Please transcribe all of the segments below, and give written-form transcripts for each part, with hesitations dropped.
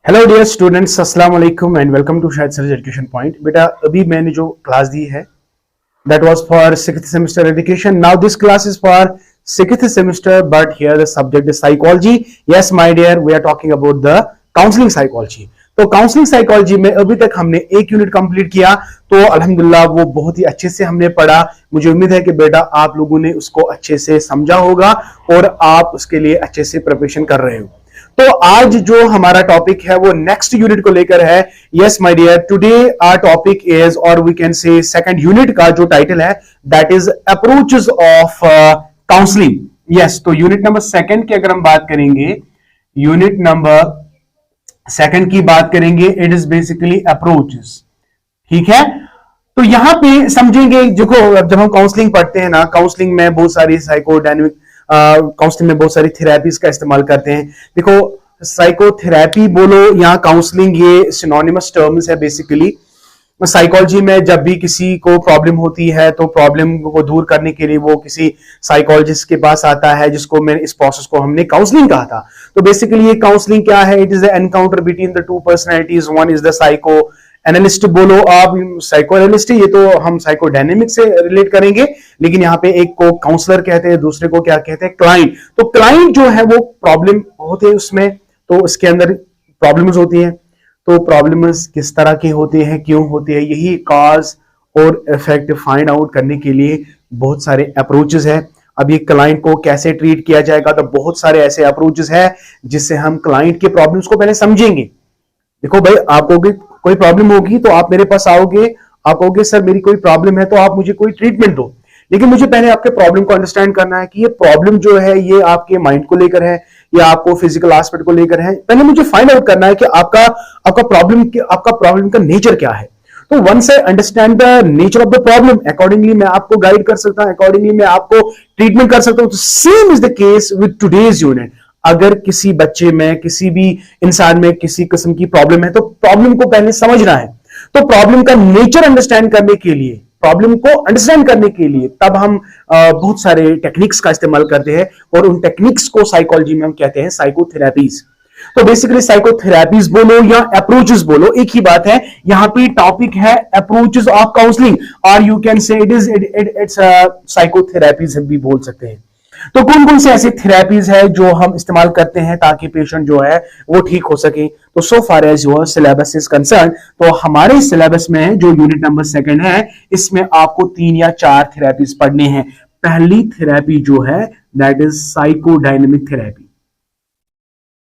Hello dear students, अस्सलाम वालेकुम and welcome to Shahid sir education point. बेटा अभी मैंने जो क्लास दी है that was for 6th semester education. Now this class is for 6th semester but here the subject is psychology. Yes my dear, we are talking about the counselling psychology. तो counselling psychology में अभी तक हमने एक unit complete किया, तो अल्हम्दुलिल्लाह वो बहुत ही अच्छे से हमने पढ़ा। मुझे उम्मीद है कि बेटा आप लोगों ने उसको अच्छे से समझा होगा और आप उसके लिए अच्छे से प्रिपरेशन कर रहे हो। तो आज जो हमारा टॉपिक है वो नेक्स्ट यूनिट को लेकर है। Yes my dear, today our topic is, और we can say second unit का जो टाइटल है that is approaches of counselling. Yes, तो यूनिट नंबर सेकंड की अगर हम बात करेंगे, यूनिट नंबर सेकंड की बात करेंगे, इट इज बेसिकली अप्रोचेस। ठीक है, तो यहां पे समझेंगे, देखो जब हम काउंसलिंग पढ़ते हैं ना, काउंसलिंग में बहुत सारी साइकोडायनेमिक काउंसलिंग में बहुत सारी थेरेपीज का इस्तेमाल करते हैं। देखो साइकोथेरेपी बोलो या काउंसलिंग, ये सिनोनिमस टर्म्स है बेसिकली। साइकोलॉजी में जब भी किसी को प्रॉब्लम होती है तो प्रॉब्लम को दूर करने के लिए वो किसी साइकोलॉजिस्ट के पास आता है, जिसको मैं इस प्रोसेस को हमने काउंसलिंग कहा था। तो बेसिकली ये काउंसलिंग क्या है? It is the encounter between the two personalities, one is the psycho analyst बोलो आप, साइको एनालिस्ट, ये तो हम साइकोडायनेमिक से रिलेट करेंगे, लेकिन यहाँ पे एक को काउंसलर कहते हैं, दूसरे को क्या कहते हैं? क्लाइंट। तो क्लाइंट जो है वो प्रॉब्लम होते हैं उसमें, तो उसके अंदर प्रॉब्लम्स होती हैं। तो प्रॉब्लम्स किस तरह के होते हैं, क्यों होते हैं, यही कॉज और इफेक्ट फाइंड आउट करने के लिए बहुत सारे अप्रोचेस है। अब ये क्लाइंट को कैसे ट्रीट किया जाएगा, तो बहुत सारे ऐसे अप्रोचेस है जिससे हम क्लाइंट के प्रॉब्लम्स को पहले समझेंगे। देखो भाई, आपको कोई प्रॉब्लम होगी तो आप मेरे पास आओगे, आप कहोगे सर मेरी कोई प्रॉब्लम है तो आप मुझे कोई ट्रीटमेंट दो, लेकिन मुझे पहले आपके प्रॉब्लम को अंडरस्टैंड करना है कि ये प्रॉब्लम जो है ये आपके माइंड को लेकर है या आपको फिजिकल एस्पेक्ट को लेकर है। पहले मुझे फाइंड आउट करना है कि आपका प्रॉब्लम का नेचर क्या है। तो once I understand the nature of the problem, accordingly मैं आपको गाइड कर सकता हूं, अकॉर्डिंगली मैं आपको ट्रीटमेंट कर सकता हूं। तो same is the case with today's unit. अगर किसी बच्चे में, किसी भी इंसान में किसी किस्म की प्रॉब्लम है तो प्रॉब्लम को पहले समझना है। तो प्रॉब्लम का नेचर अंडरस्टैंड करने के लिए, प्रॉब्लम को अंडरस्टैंड करने के लिए तब हम बहुत सारे टेक्निक्स का इस्तेमाल करते हैं, और उन टेक्निक्स को साइकोलॉजी में हम कहते हैं साइकोथेरेपीज। तो बेसिकली साइकोथेरेपीज बोलो या अप्रोचेस बोलो, एक ही बात है। यहां पे टॉपिक है अप्रोचेस ऑफ काउंसलिंग, और you can say it's psychotherapies भी बोल सकते हैं। तो कौन कौन से ऐसे थेरेपीज है जो हम इस्तेमाल करते हैं ताकि पेशेंट जो है वो ठीक हो सके। तो so far as your syllabus is concerned, तो हमारे सिलेबस में जो यूनिट नंबर सेकंड है, इसमें आपको 3 या 4 थेरेपीज पढ़ने हैं। पहली थेरेपी जो है दैट इज साइकोडायनेमिक थेरेपी।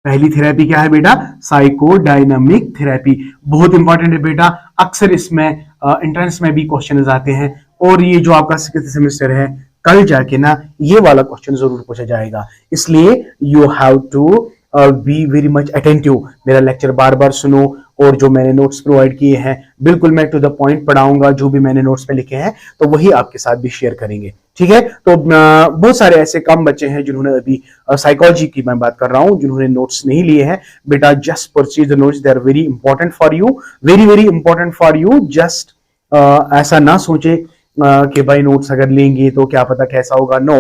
पहली थेरेपी क्या है बेटा? Psychodynamic therapy. बहुत इंपॉर्टेंट है बेटा, अक्सर इसमें एंट्रेंस में भी क्वेश्चन आते हैं, और ये जो आपका 6th सेमेस्टर है, कल जाके ना ये वाला क्वेश्चन जरूर पूछा जाएगा। इसलिए you have to be very much attentive. मेरा लेक्चर बार बार सुनो, और जो मैंने नोट्स प्रोवाइड किए हैं बिल्कुल मैं टू द पॉइंट पढ़ाऊंगा। जो भी मैंने नोट्स में लिखे हैं तो वही आपके साथ भी शेयर करेंगे, ठीक है। तो बहुत सारे ऐसे कम बच्चे हैं जिन्होंने अभी साइकोलॉजी की मैं बात कर रहा हूं, जिन्होंने नोट्स नहीं लिए हैं। बेटा just purchase the notes, they are very important for you, very very important for you. Just ऐसा ना सोचे कि भाई नोट्स अगर लेंगे तो क्या पता कैसा होगा। नो,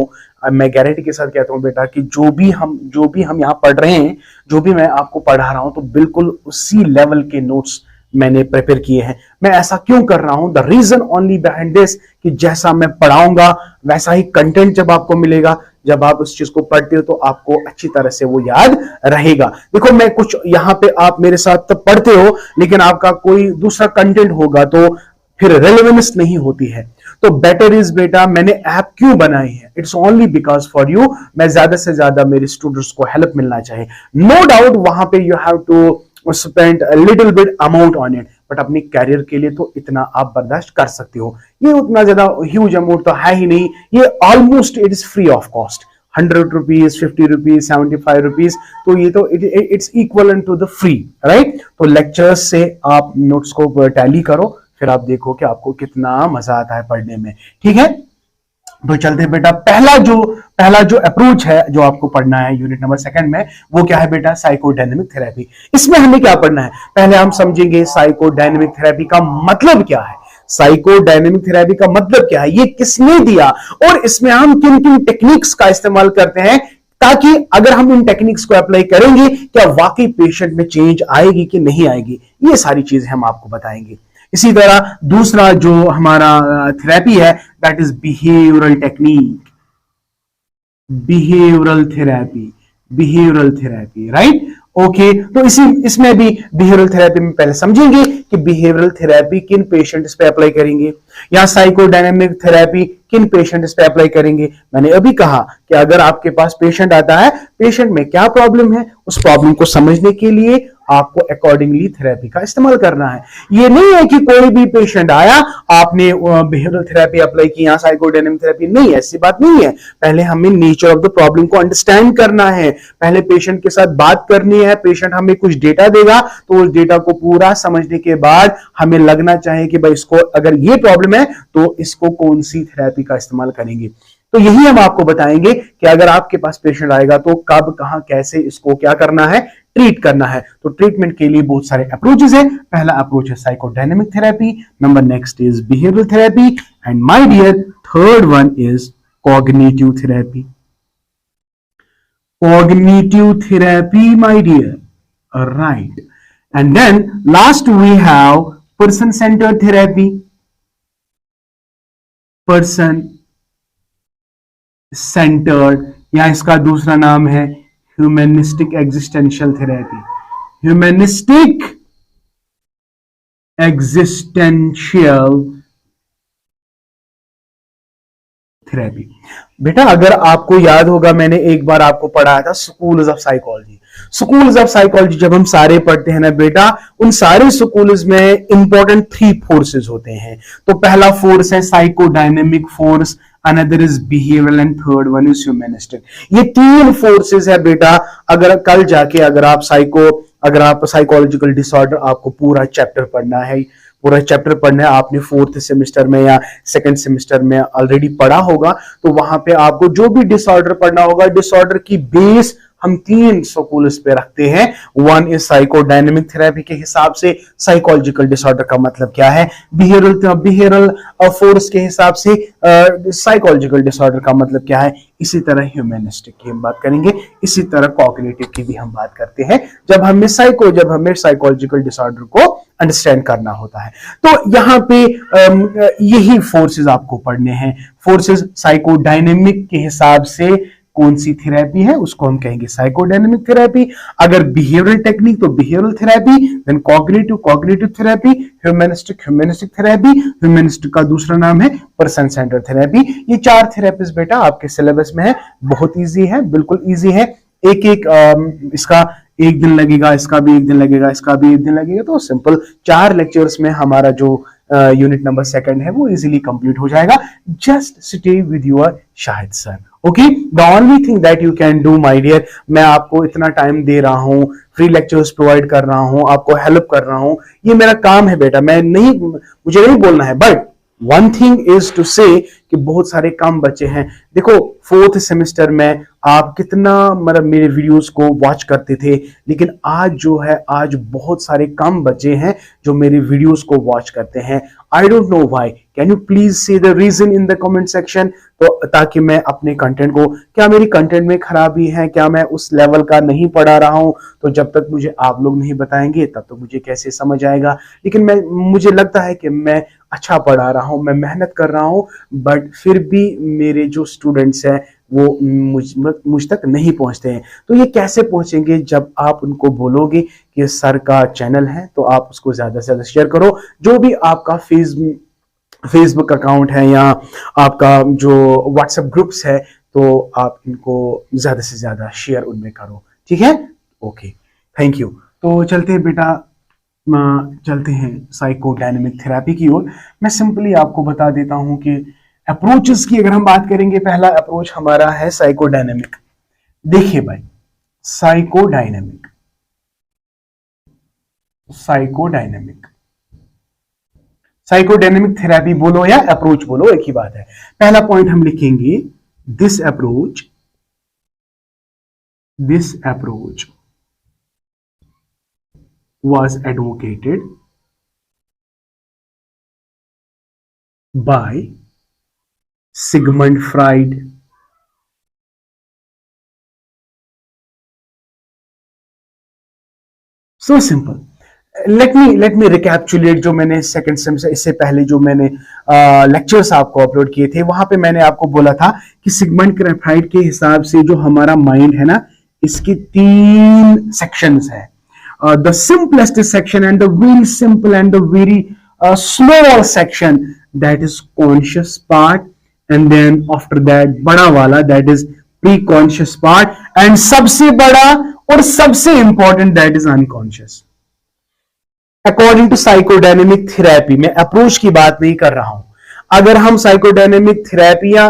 मैं गारंटी के साथ कहता हूं बेटा कि जो भी हम यहाँ पढ़ रहे हैं, जो भी मैं आपको पढ़ा रहा हूं, तो बिल्कुल उसी लेवल के नोट्स मैंने प्रिपेयर किए हैं। मैं ऐसा क्यों कर रहा हूं? The reason only behind this कि जैसा मैं पढ़ाऊंगा वैसा ही कंटेंट जब आपको मिलेगा, जब आप उस चीज को पढ़ते हो तो आपको अच्छी तरह से वो याद रहेगा। देखो मैं कुछ यहाँ पे आप मेरे साथ तो पढ़ते हो, लेकिन आपका कोई दूसरा कंटेंट होगा तो फिर रेलेवेंस नहीं होती है। तो बेटर इज बेटा, मैंने ऐप क्यों बनाई है? It's only because for you. मैं ज्यादा से ज्यादा मेरे स्टूडेंट्स को हेल्प मिलना चाहिए। नो डाउट वहां पे you have to spend a little bit amount on it, but अपने कैरियर के लिए तो इतना आप बर्दाश्त कर सकते हो। ये उतना ज्यादा ह्यूज अमाउंट तो है ही नहीं, ये almost it is free of cost. 100 rupees, 50 rupees, 75 rupees, तो ये तो it's equal to the free, right. तो लेक्चर्स से आप नोट्स को टैली करो, फिर आप देखो कि आपको कितना मजा आता है पढ़ने में, ठीक है। तो चलते बेटा, पहला जो अप्रोच है जो आपको पढ़ना है यूनिट नंबर सेकंड में, वो क्या है बेटा? Psychodynamic therapy. इसमें हमें क्या पढ़ना है? पहले हम समझेंगे साइकोडायनेमिक थेरेपी का मतलब क्या है। साइकोडायनेमिक थेरेपी का मतलब क्या है, ये किसने दिया, और इसमें हम किन किन टेक्निक्स का इस्तेमाल करते हैं ताकि अगर हम इन टेक्निक्स को अप्लाई करेंगे क्या वाकई पेशेंट में चेंज आएगी कि नहीं आएगी, ये सारी चीजें हम आपको बताएंगे। इसी तरह दूसरा जो हमारा थेरेपी है that is behavioural technique, behavioural therapy, behavioural therapy, right. Okay, तो इसी इसमें भी बिहेवियरल थेरेपी में पहले समझेंगे कि बिहेवियरल थेरेपी किन पेशेंट्स पे अप्लाई करेंगे या साइकोडायनेमिक थेरेपी किन पेशेंट्स पे अप्लाई करेंगे। मैंने अभी कहा कि अगर आपके पास पेशेंट आता है, पेशेंट में क्या प्रॉब्लम है, उस प्रॉब्लम को समझने के लिए आपको अकॉर्डिंगली थेरेपी का इस्तेमाल करना है। ये नहीं है कि कोई भी पेशेंट आया आपने बिहेवियरल थेरेपी अप्लाई की या साइकोडायनेमिक थेरेपी, नहीं, ऐसी बात नहीं है। पहले हमें नेचर ऑफ द प्रॉब्लम को अंडरस्टैंड करना है, पहले पेशेंट के साथ बात करनी है, पेशेंट हमें कुछ डेटा देगा तो उस डेटा को पूरा समझने के बाद हमें लगना चाहिए कि भाई इसको अगर ये प्रॉब्लम है तो इसको कौन सी थेरेपी का इस्तेमाल करेंगे। तो यही हम आपको बताएंगे कि अगर आपके पास पेशेंट आएगा तो कब, कहां, कैसे इसको क्या करना है, ट्रीट करना है। तो ट्रीटमेंट के लिए बहुत सारे अप्रोचेस है। पहला अप्रोच है psychodynamic therapy, number next is behavioural therapy, and my dear third one is cognitive therapy. Cognitive therapy my dear, right. And then last we have person centred therapy, person centred, या इसका दूसरा नाम है humanistic existential therapy, humanistic existential therapy. बेटा अगर आपको याद होगा, मैंने एक बार आपको पढ़ाया था schools of psychology. Schools of psychology जब हम सारे पढ़ते हैं ना बेटा, उन सारे स्कूल्स में इंपॉर्टेंट 3 फोर्सेस होते हैं। तो पहला फोर्स है psychodynamic force, another is behavioural, and third one is humanistic. ये 3 फोर्सेस है बेटा। अगर कल जाके अगर आप साइकोलॉजिकल डिसऑर्डर, आपको पूरा चैप्टर पढ़ना है, पूरा चैप्टर पढ़ना है, आपने 4th सेमेस्टर में या 2nd सेमेस्टर में ऑलरेडी पढ़ा होगा, तो वहां पे आपको जो भी डिसऑर्डर पढ़ना होगा, डिसऑर्डर की बेस हम 3 स्कूल्स पे रखते हैं। वन इज साइकोडायनेमिक थेरेपी के हिसाब से साइकोलॉजिकल डिसऑर्डर का मतलब क्या है, बिहेवियरल फोर्स के हिसाब से साइकोलॉजिकल डिसऑर्डर का मतलब क्या है, इसी तरह ह्यूमनिस्टिक की हम बात करेंगे, इसी तरह कॉग्निटिव की भी हम बात करते हैं जब हमें साइकोलॉजिकल डिसऑर्डर को अंडरस्टैंड करना होता है। तो यहाँ पे यही फोर्सेस आपको पढ़ने हैं। फोर्सेस साइकोडायनेमिक के हिसाब से कौन सी थेरेपी है उसको हम कहेंगे साइकोडायनेमिक थेरेपी। अगर बिहेवियरल टेक्निक तो behavioural therapy, then cognitive therapy, humanistic therapy, humanistic का दूसरा नाम है पर्सन सेंटर्ड थेरेपी। ये 4 थेरेपीज बेटा आपके सिलेबस में है, बहुत इजी है, बिल्कुल इजी है। एक एक इसका एक दिन लगेगा, इसका भी एक दिन लगेगा, इसका भी एक दिन लगेगा, तो सिंपल 4 लेक्चर्स में हमारा जो यूनिट नंबर 2 है वो इजीली कंप्लीट हो जाएगा। Just stay with your Shahid sir. Okay, the only thing that you can do my dear, मैं आपको इतना टाइम दे रहा हूं, फ्री लेक्चर्स प्रोवाइड कर रहा हूं, आपको हेल्प कर रहा हूं, ये मेरा काम है बेटा, मुझे नहीं बोलना है, but one thing is to say कि बहुत सारे काम बचे हैं। देखो 4th सेमेस्टर में आप कितना मतलब मेरे वीडियोस को वॉच करते थे, लेकिन आज जो है, आज बहुत सारे काम बचे हैं जो मेरे वीडियोस को वॉच करते हैं। I don't know why, can you please say the reason in the comment section, तो ताकि मैं अपने कंटेंट को, क्या मेरी कंटेंट में खराबी है, क्या मैं उस लेवल का नहीं पढ़ा रहा हूं, तो जब तक मुझे आप लोग नहीं बताएंगे तब तो मुझे कैसे समझ आएगा। लेकिन मुझे लगता है कि मैं अच्छा पढ़ा रहा हूं, मैं मेहनत कर रहा हूं, बट फिर भी मेरे जो स्टूडेंट्स हैं वो मुझ तक नहीं पहुंचते हैं। तो ये कैसे पहुंचेंगे, जब आप उनको बोलोगे कि सर का चैनल है तो आप उसको ज्यादा से ज्यादा शेयर करो। जो भी आपका फेसबुक अकाउंट है या आपका जो व्हाट्सएप ग्रुप्स है, तो आप इनको ज्यादा से ज्यादा शेयर उनमें करो, ठीक है। Okay, thank you. तो चलते हैं बेटा, चलते हैं साइकोडायनेमिक थेरेपी की ओर। मैं सिंपली आपको बता देता हूं कि अप्रोचेस की अगर हम बात करेंगे, पहला अप्रोच हमारा है साइकोडायनेमिक। देखिए भाई, साइकोडायनेमिक साइकोडायनेमिक साइकोडायनेमिक थेरेपी बोलो या अप्रोच बोलो, एक ही बात है। पहला पॉइंट हम लिखेंगे, this approach was advocated by Sigmund Freud, so simple. Let me recapitulate जो मैंने सेकंड सेमेस्टर इससे पहले जो मैंने लेक्चर्स आपको अपलोड किए थे, वहां पे मैंने आपको बोला था कि सिगमंड फ्राइड के हिसाब से जो हमारा माइंड है ना, इसकी 3 सेक्शंस है। The simplest section and the very simple and the very small section, that is conscious part, and then after that बड़ा वाला, that is pre conscious part, and सबसे बड़ा और सबसे important, that is unconscious. According to psychodynamic therapy, मैं approach की बात नहीं कर रहा हूं। अगर हम साइकोडायनेमिक थेरेपी या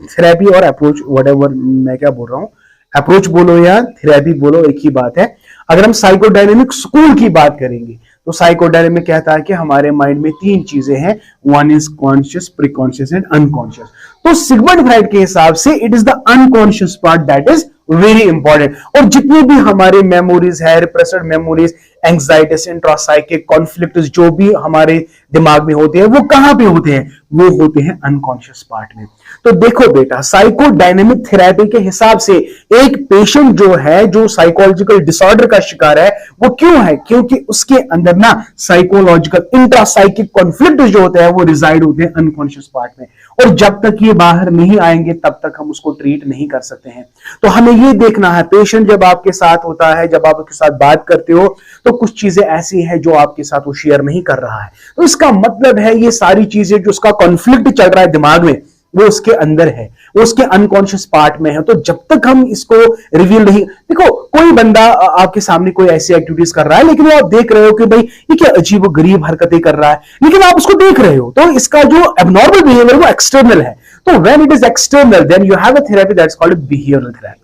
थेरेपी और अप्रोच, व्हाटएवर मैं क्या बोल रहा हूं, अप्रोच बोलो या थेरेपी बोलो, एक ही बात है। अगर हम साइकोडायनेमिक स्कूल की बात करेंगे तो साइकोडायनेमिक कहता है कि हमारे माइंड में 3 चीजें हैं, one is conscious, preconscious and unconscious. तो सिगमंड फ्राइड के हिसाब से it is the unconscious part that is very important. और जितनी भी हमारे मेमोरीज है, repressed memories, anxieties, intrapsychic conflict जो भी हमारे दिमाग में होते हैं, वो कहां पे होते हैं? वो होते हैं अनकॉन्शियस पार्ट में। तो देखो बेटा, साइकोडायनेमिक थेरेपी के हिसाब से एक पेशेंट जो है, जो साइकोलॉजिकल डिसऑर्डर का शिकार है, वो क्यों है? क्योंकि उसके अंदर ना साइकोलॉजिकल इंट्रासाइकिक कॉन्फ्लिक्ट जो होते हैं वो रिजाइड होते हैं अनकॉन्शियस पार्ट में। और जब तक ये बाहर नहीं आएंगे तब तक हम उसको ट्रीट नहीं कर सकते हैं। तो हमें ये देखना है, पेशेंट जब आपके साथ होता है, जब आप उसके साथ बात करते हो, तो कुछ चीजें ऐसी हैं जो आपके साथ वो शेयर नहीं कर रहा है। तो इसका मतलब है ये सारी चीजें जो उसका कॉन्फ्लिक्ट चल रहा है दिमाग में, वो उसके अंदर है, वो उसके अनकॉन्शियस पार्ट में है। तो जब तक हम इसको रिवील नहीं, देखो कोई बंदा आपके सामने कोई ऐसी एक्टिविटीज कर रहा है, लेकिन वो आप देख रहे हो कि भाई ये क्या अजीब गरीब हरकतें कर रहा है, लेकिन आप उसको देख रहे हो, तो इसका जो एबनॉर्मल बिहेवियर वो एक्सटर्नल है। तो when it is external, then you have a therapy that's called behavioural therapy.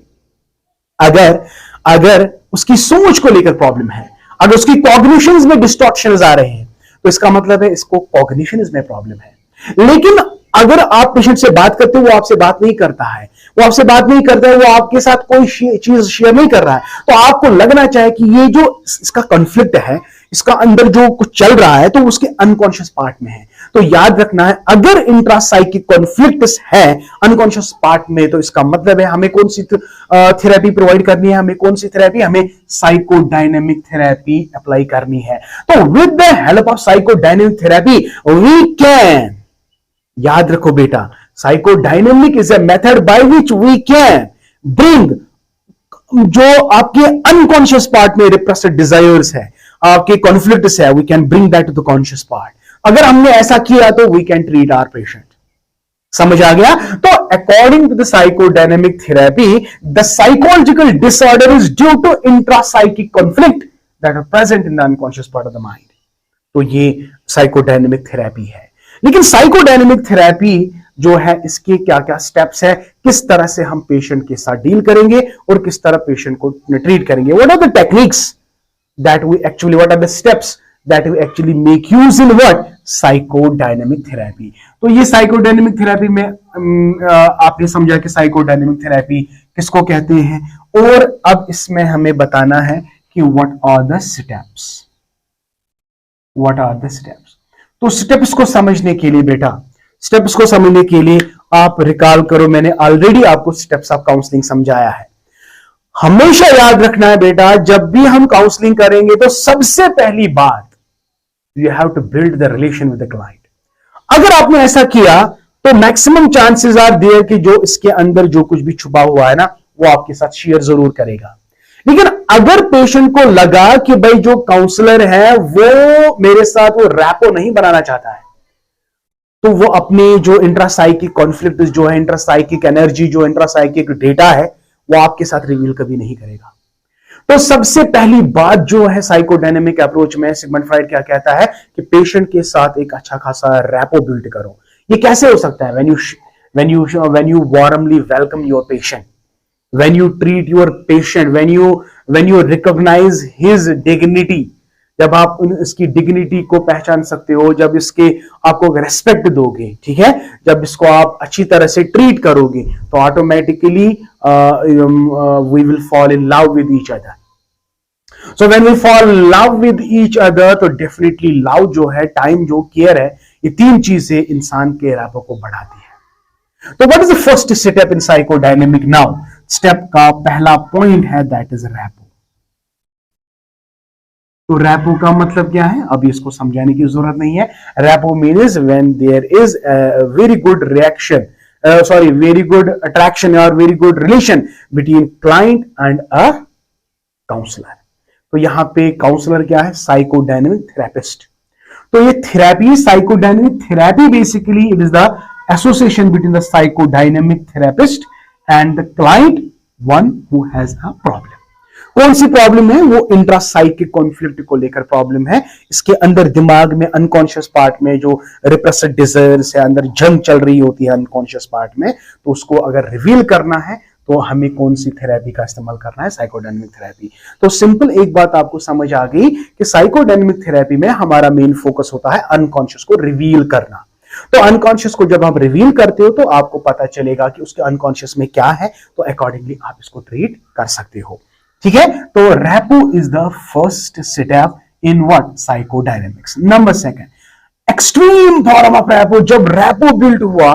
अगर उसकी सोच को लेकर प्रॉब्लम है, अगर उसकी कॉग्निशंस में डिस्टॉर्शंस आ रहे हैं, तो इसका मतलब है इसको कॉग्निशंस में प्रॉब्लम है। लेकिन अगर आप पेशेंट से बात करते हो, वो आपसे बात नहीं करता है, वो आपसे बात नहीं करता है, वो आपके साथ कोई चीज शेयर नहीं कर रहा है, तो आपको लगना चाहिए कि ये जो इसका कॉन्फ्लिक्ट है, इसका अंदर जो कुछ चल रहा है, तो उसके अनकॉन्शियस पार्ट में है। तो याद रखना है, अगर इंट्रासाइकिक कॉन्फ्लिक्ट है अनकॉन्शियस पार्ट में, तो इसका मतलब है हमें कौन सी थेरेपी प्रोवाइड करनी है, हमें कौन सी थेरेपी, हमें साइकोडायनेमिक थेरेपी अप्लाई करनी है। तो with the help of psychodynamic therapy we can, याद रखो बेटा, psychodynamic is a method by which we can bring जो आपके अनकॉन्शियस पार्ट में रिप्रेस्ड डिजायर्स है, आपके कॉन्फ्लिक्ट्स है, we can bring that to the conscious part. अगर हमने ऐसा किया तो we can treat our patient. समझ आ गया? तो according to the psychodynamic therapy, the psychological disorder is due to intrapsychic conflict that are present in the unconscious part of the mind. तो ये साइकोडायनेमिक थेरेपी है। लेकिन साइकोडायनेमिक थेरेपी जो है, इसके क्या क्या स्टेप्स है, किस तरह से हम पेशेंट के साथ डील करेंगे और किस तरह पेशेंट को ट्रीट करेंगे, what are the techniques that we actually, what are the steps that we actually make use in what? Psychodynamic therapy। तो ये साइकोडायनेमिक थेरेपी में आपने समझा कि साइकोडायनेमिक थेरेपी किसको कहते हैं, और अब इसमें हमें बताना है कि what are the steps, what are the steps। तो स्टेप्स को समझने के लिए बेटा, स्टेप्स को समझने के लिए आप रिकॉल करो, मैंने ऑलरेडी आपको स्टेप्स ऑफ काउंसलिंग समझाया है। हमेशा याद रखना है बेटा, जब भी हम काउंसलिंग करेंगे तो सबसे पहली बात, you have to build the relation with the client. अगर आपने ऐसा किया तो मैक्सिमम चांसेस आर देयर कि जो इसके अंदर जो कुछ भी छुपा हुआ है ना, वो आपके साथ शेयर जरूर करेगा। लेकिन अगर पेशेंट को लगा कि भाई जो काउंसलर है वो मेरे साथ वो रैपो नहीं बनाना चाहता है, तो वो अपने जो इंट्रासाइकिक कॉन्फ्लिक्ट जो है, इंट्रासाइकिक एनर्जी जो इंट्रासाइकिक डेटा है, वो आपके साथ रिवील कभी नहीं करेगा। तो सबसे पहली बात जो है साइकोडायनेमिक अप्रोच में, सिगमंड फ्राइड क्या कहता है कि पेशेंट के साथ एक अच्छा खासा रैपो बिल्ड करो। ये कैसे हो सकता है? when you warmly welcome your patient, when you treat your patient, when you recognize his dignity, जब आप इसकी डिग्निटी को पहचान सकते हो, जब इसके आपको रेस्पेक्ट दोगे, ठीक है, जब इसको आप अच्छी तरह से ट्रीट करोगे, तो automatically we will fall in love with each other. So when we fall love with each other, तो डेफिनेटली लव जो है, टाइम जो, केयर है, ये 3 चीजें इंसान के रैपो को बढ़ाती है। तो what is the first step in psychodynamic? Now step का पहला पॉइंट है दैट इज रैपो। तो रैपो का मतलब क्या है, अभी इसको समझाने की जरूरत नहीं है। Rapport means when there is very good reaction, very good attraction और very good relation between client and a counsellor. तो यहां पे काउंसलर क्या है, साइकोडायनेमिक थेरेपिस्ट। तो ये therapy, psychodynamic therapy, basically it is the association between the psychodynamic therapist and the client, one who has a problem. कौन सी problem है, वो इंट्रासाइकिक कॉन्फ्लिक्ट को लेकर प्रॉब्लम है। इसके अंदर दिमाग में अनकॉन्शियस पार्ट में जो रिप्रेस्ड डिजायर्स है, अंदर जंग चल रही होती है अनकॉन्शियस पार्ट में, तो उसको अगर रिवील करना है तो हमें कौन सी थेरेपी का इस्तेमाल करना है, साइकोडायनेमिक थेरेपी। तो सिंपल एक बात आपको समझ आ गई कि साइकोडायनेमिक थेरेपी में हमारा मेन फोकस होता है अनकॉन्शियस को रिवील करना। तो अनकॉन्शियस को जब आप रिवील करते हो तो आपको पता चलेगा कि उसके अनकॉन्शियस में क्या है, तो अकॉर्डिंगली आप इसको ट्रीट कर सकते हो। ठीक है, तो rapport is the first step in what, psychodynamics. Number second, extreme form of rapport. जब रैपो बिल्ड हुआ,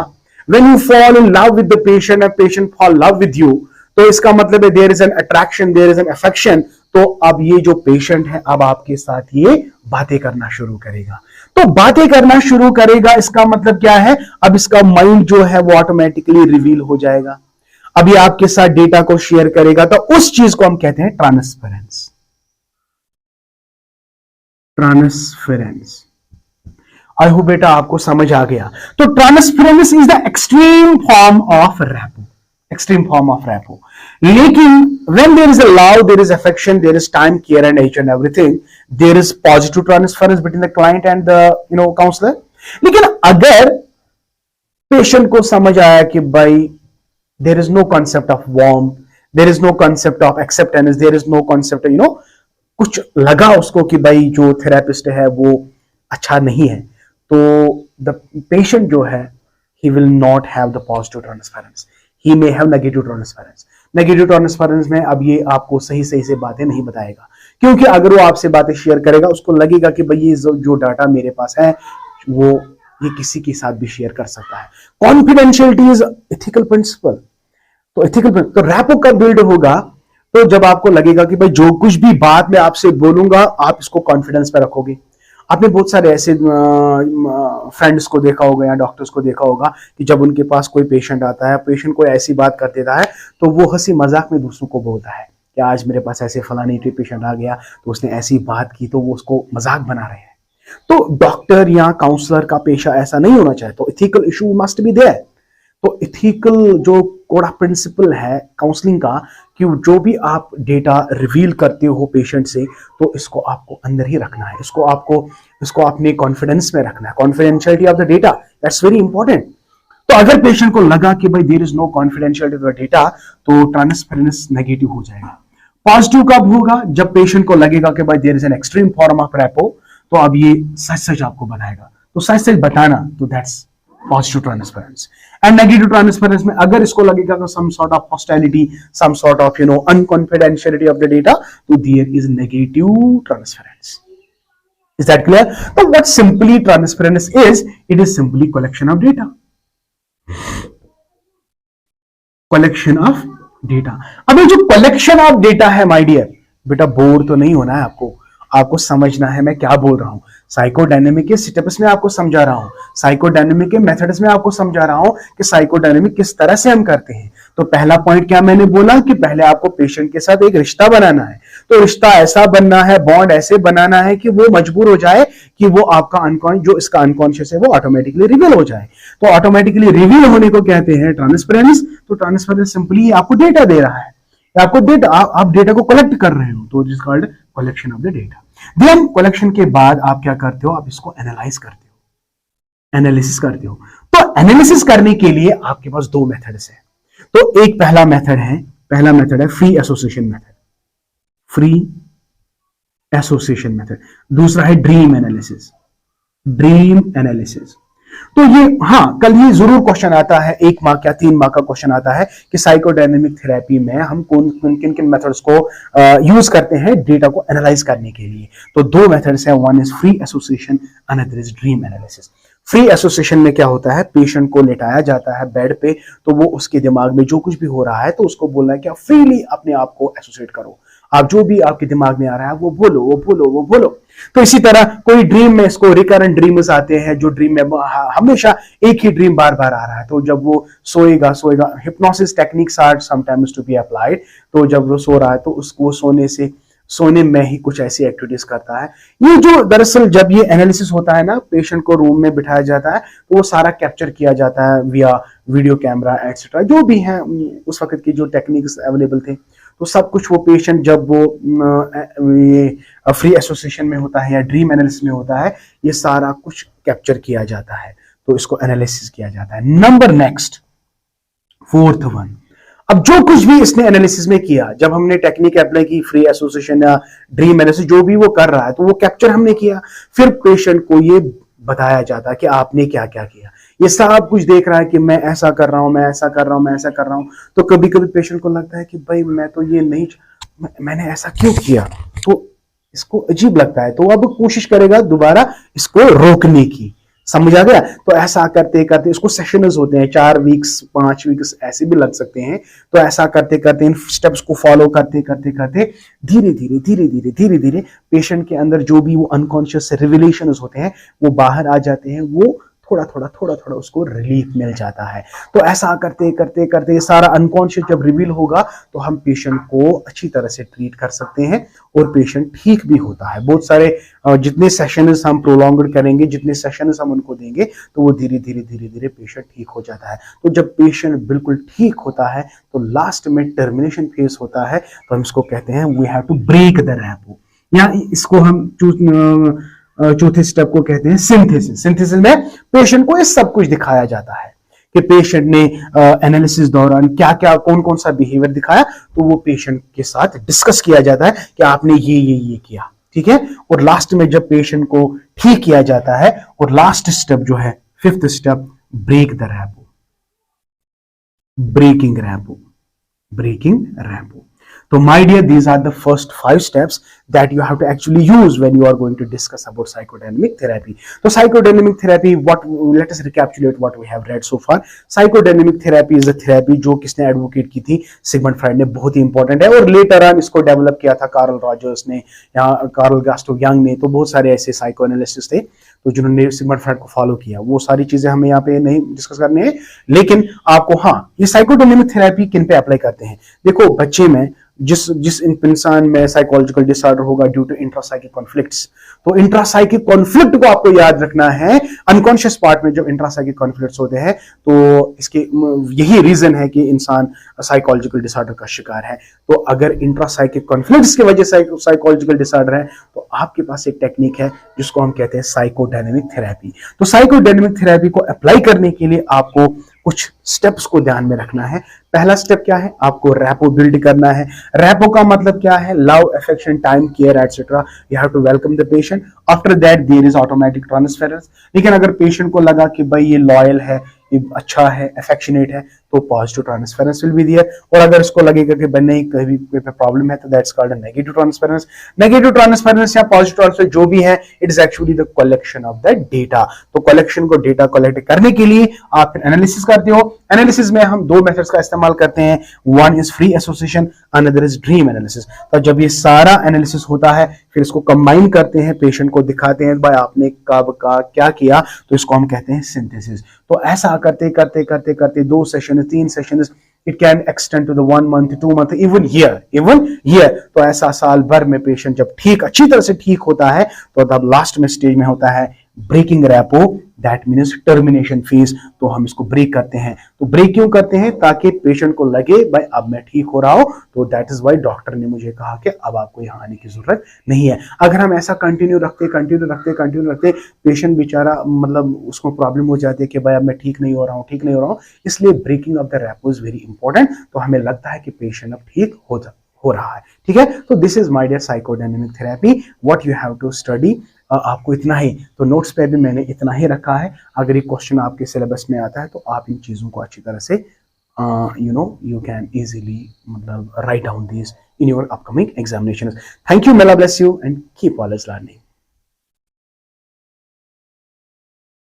when you fall in love with the patient and patient fall in love with you, तो इसका मतलब है there is an attraction, there is an affection। तो अब ये जो पेशेंट है अब आपके साथ ये बातें करना शुरू करेगा। तो बातें करना शुरू करेगा, इसका मतलब क्या है, अब इसका माइंड जो है वो ऑटोमेटिकली रिवील हो जाएगा। अभी आपके साथ डेटा को शेयर करेगा, तो उस चीज को हम कहते हैं ट्रांसफरेंस। ट्रांसफरेंस, आई होप बेटा आपको समझ आ गया। तो transference is the extreme form of rapport, extreme form of rapport. लेकिन when there is a love, there is affection, there is time, care and each and everything, there is positive transference between the client and the counsellor. लेकिन अगर patient को समझ आया कि भाई there is no concept of warmth, there is no concept of acceptance, there is no concept, कुछ लगा उसको कि भाई जो थेरेपिस्ट है वो अच्छा नहीं है, तो द पेशेंट जो है he will not have the positive transference, he may have negative transference। Negative transference में अब ये आपको सही सही से बातें नहीं बताएगा, क्योंकि अगर वो आपसे बातें शेयर करेगा उसको लगेगा कि भाई ये जो डाटा मेरे पास है वो ये किसी के साथ भी शेयर कर सकता है। Confidentiality is ethical principle. तो एथिकल, तो रैपो कब बिल्ड होगा, तो जब आपको लगेगा कि भाई जो कुछ भी बात मैं आपसे बोलूंगा आप इसको कॉन्फिडेंस पे रखोगे। आपने बहुत सारे ऐसे फ्रेंड्स को देखा होगा या डॉक्टर्स को देखा होगा कि जब उनके पास कोई पेशेंट आता है, पेशेंट कोई ऐसी बात कर देता है तो वो हंसी मजाक में दूसरों को बोलता है कि आज मेरे पास ऐसे फलानी पेशेंट आ गया तो उसने ऐसी बात की, तो वो उसको मजाक बना रहे हैं। तो डॉक्टर या काउंसलर का पेशा ऐसा नहीं होना चाहिए, तो ethical issue must be there. तो इथिकल जो कोड प्रिंसिपल है काउंसलिंग का कि जो भी आप डेटा रिवील करते हो पेशेंट से, तो इसको आपको अंदर ही रखना है, इसको अपने कॉन्फिडेंस में रखना है। Confidentiality of the data, that's very important. तो अगर पेशेंट को लगा कि भाई there is no confidentiality of the data, तो ट्रांसपेरेंस नेगेटिव हो जाएगा। पॉजिटिव कब होगा, जब पेशेंट को लगेगा कि भाई there is an extreme form of rapport, तो अब ये सच सच आपको बताएगा। तो सच सच बताना, तो that's positive transference. And negative transference में अगर इसको लगेगा कि some sort of hostility, some sort of unconfidentiality of the data, तो there is negative transference. Is that clear? तो what simply transference is, it is simply collection of data, collection of data. अब ये जो collection of data है my dear बेटा, bore तो नहीं होना है आपको समझना है मैं क्या बोल रहा हूं। साइकोडायनेमिक के स्टेप्स में आपको समझा रहा हूं, साइकोडायनेमिक के मेथड्स में आपको समझा रहा हूं कि साइकोडायनेमिक किस तरह से हम करते हैं। तो पहला पॉइंट क्या मैंने बोला कि पहले आपको पेशेंट के साथ एक रिश्ता बनाना है। तो रिश्ता ऐसा बनना है, बॉन्ड ऐसे बनाना है कि वो मजबूर हो जाए कि वो आपका जो इसका अनकॉन्शियस है वो ऑटोमेटिकली रिवील हो जाए। तो ऑटोमेटिकली रिवील होने को कहते हैं ट्रांसपेरेंस। तो ट्रांसपेरेंस सिंपली आपको डेटा दे रहा है, आपको डेटा, आप डेटा को कलेक्ट कर रहे हो, तो it is called collection of the data. Then collection के बाद आप क्या करते हो, आप इसको एनालाइज करते हो, एनालिसिस करते हो। तो एनालिसिस करने के लिए आपके पास दो मेथड्स हैं। तो एक पहला मेथड है free association method, free association method. दूसरा है ड्रीम एनालिसिस, ड्रीम एनालिसिस। तो ये, हाँ, कल ये जरूर क्वेश्चन आता है, 1 मार्क या 3 मार्क का क्वेश्चन आता है कि साइकोडायनेमिक थेरेपी में हम किन मेथड्स को यूज करते हैं डेटा को एनालाइज करने के लिए। तो दो मेथड्स हैं, one is free association, another is dream analysis. Free association में क्या होता है, पेशेंट को लेटाया जाता है बेड पे, तो वो उसके दिमाग में जो कुछ भी हो रहा है तो उसको बोलना है कि आप फ्रीली अपने आप को एसोसिएट करो, आप जो भी आपके दिमाग में आ रहा है वो बोलो, वो बोलो, वो बोलो। तो इसी तरह कोई ड्रीम में इसको रिकरेंट ड्रीम्स आते हैं, जो ड्रीम में हमेशा एक ही ड्रीम बार बार आ रहा है, तो जब वो सोएगा hypnosis techniques are sometimes to be applied. तो जब वो सो रहा है तो उसको सोने में ही कुछ ऐसी एक्टिविटीज करता है। ये जो दरअसल जब ये एनालिसिस होता है ना, पेशेंट को रूम में बिठाया जाता है तो वो सारा कैप्चर किया जाता है विया वीडियो कैमरा एटसेट्रा, जो भी है उस वक्त की जो टेक्निक्स अवेलेबल थे, तो सब कुछ वो पेशेंट जब वो ये फ्री एसोसिएशन में होता है या ड्रीम एनालिसिस में होता है, ये सारा कुछ कैप्चर किया जाता है, तो इसको एनालिसिस किया जाता है। नंबर नेक्स्ट, फोर्थ वन, अब जो कुछ भी इसने एनालिसिस में किया, जब हमने टेक्निक अप्लाई की, फ्री एसोसिएशन या ड्रीम एनालिसिस जो भी वो कर रहा है, तो वो कैप्चर हमने किया, फिर पेशेंट को ये बताया जाता है कि आपने क्या क्या किया। ये सब कुछ देख रहा है कि मैं ऐसा कर रहा हूं, मैं ऐसा कर रहा हूं, मैं ऐसा कर रहा हूं। तो कभी कभी पेशेंट को लगता है कि भाई मैं तो ये नहीं, मैंने ऐसा क्यों किया, तो इसको अजीब लगता है, तो अब कोशिश करेगा दोबारा इसको रोकने की। समझ आ गया? तो ऐसा करते करते इसको सेशंस होते हैं, 4 वीक्स 5 वीक्स ऐसे भी लग सकते हैं। तो ऐसा करते करते इन स्टेप्स को फॉलो करते करते करते धीरे धीरे धीरे धीरे धीरे धीरे पेशेंट के अंदर जो भी वो अनकॉन्शियस रिविलेशंस होते हैं वो बाहर आ जाते हैं, वो थोड़ा थोड़ा उसको रिलीफ मिल जाता है। तो ऐसा करते करते करते सारा अनकॉन्शियस जब रिवील होगा तो हम पेशेंट को अच्छी तरह से ट्रीट कर सकते हैं और पेशेंट ठीक भी होता है। बहुत सारे जितने सेशंस हम प्रोलॉन्ग्ड करेंगे, जितने सेशंस हम उनको देंगे, तो वो धीरे धीरे धीरे धीरे पेशेंट ठीक हो जाता है। तो जब पेशेंट बिल्कुल ठीक होता है तो लास्ट में टर्मिनेशन फेज होता है, तो हम इसको कहते हैं we have to break the rapport, या इसको हम चौथे स्टेप को कहते हैं सिंथेसिस। सिंथेसिस में पेशेंट को ये सब कुछ दिखाया जाता है कि पेशेंट ने एनालिसिस दौरान क्या क्या कौन कौन सा बिहेवियर दिखाया, तो वो पेशेंट के साथ डिस्कस किया जाता है कि आपने ये किया, ठीक है। और लास्ट में जब पेशेंट को ठीक किया जाता है, और लास्ट स्टेप जो है fifth step, break the rapport, breaking rapport. So my dear, these are the first 5 steps that you have to actually use when you are going to discuss about psychodynamic therapy. So psychodynamic therapy, let us recapitulate what we have read so far. Psychodynamic therapy is a therapy जो किसने advocate की थी, Sigmund Freud ने, बहुत ही important है। और later on इसको develop किया था कार्ल रॉजर्स ने या कार्ल गास्टो यंग ने। तो बहुत सारे ऐसे साइको एनालिस्ट्स थे तो जिन्होंने सिगमंड फ्राइड को फॉलो किया। वो सारी चीजें हमें यहाँ पे नहीं डिस्कस करनी है, लेकिन आपको हाँ, ये साइकोडायनेमिक थेरेपी किन पे अप्लाई करते हैं। देखो, बच्चे में जिस इंसान में साइकोलॉजिकल डिसऑर्डर होगा ड्यू टू इंट्रासाइकिक कॉन्फ्लिक्ट्स, तो इंट्रासाइकिक कॉन्फ्लिक्ट को आपको याद रखना है। अनकॉन्शियस पार्ट में जब इंट्रासाइकिक कॉन्फ्लिक्ट्स होते हैं तो इसके यही रीजन है कि इंसान साइकोलॉजिकल डिसऑर्डर का शिकार है। तो अगर इंट्रासाइकिक कॉन्फ्लिक्ट्स की वजह से साइकोलॉजिकल डिसऑर्डर है तो आपके पास एक टेक्निक है जिसको हम कहते हैं साइकोडायनेमिक थेरेपी। तो साइकोडायनेमिक थेरेपी को अप्लाई करने के लिए आपको कुछ स्टेप्स को ध्यान में रखना है। पहला स्टेप क्या है, आपको रैपो बिल्ड करना है। रैपो का मतलब क्या है, love, affection, time, care etcetera. You have to welcome the patient. After that there is automatic transference. लेकिन अगर पेशेंट को लगा कि भाई ये लॉयल है, ये अच्छा है, अफेक्शनेट है, तो positive transference will be there. और अगर इसको लगेगा कि भाई नहीं, कहीं कोई प्रॉब्लम है, तो that's called a negative transference. Negative transference या पॉजिटिव ट्रांसफरेंस जो भी है, it is actually the collection of the data. तो कलेक्शन को डेटा कलेक्ट करने के लिए आप एनालिसिस करते हो। एनालिसिस में हम 2 मेथड्स का इस्तेमाल करते हैं, one is free association, another is dream analysis. तो जब ये सारा एनालिसिस होता है फिर इसको कंबाइन करते हैं, पेशेंट को दिखाते हैं भाई आपने कब का क्या किया, तो इसको हम कहते हैं सिंथेसिस। तो ऐसा करते करते करते करते 2 session, 3 session, it can extend to the 1 month, 2 month, even year. तो ऐसा साल भर में पेशेंट जब ठीक अच्छी तरह से ठीक होता है तो तब लास्ट में स्टेज में होता है breaking rapport, that means termination phase. तो हम इसको ब्रेक करते हैं। तो ब्रेक क्यों करते हैं, ताकि पेशेंट को लगे भाई अब मैं ठीक हो रहा हूं, तो दैट इज वाई डॉक्टर ने मुझे कहा कि अब आपको यहां आने की जरूरत नहीं है। अगर हम ऐसा कंटिन्यू रखते पेशेंट बेचारा मतलब उसको प्रॉब्लम हो जाती है कि भाई अब मैं ठीक नहीं हो रहा हूं। इसलिए breaking of the rapport is very important. तो हमें लगता है कि पेशेंट अब ठीक हो रहा है, ठीक है। तो this is my dear psychodynamic therapy, what you have to study. आपको इतना ही, तो नोट्स पे भी मैंने इतना ही रखा है। अगर ये क्वेश्चन आपके सिलेबस में आता है तो आप इन चीजों को अच्छी तरह से यू कैन इजीली मतलब write down this in your upcoming examinations. Thank you, may Allah bless you and keep always learning.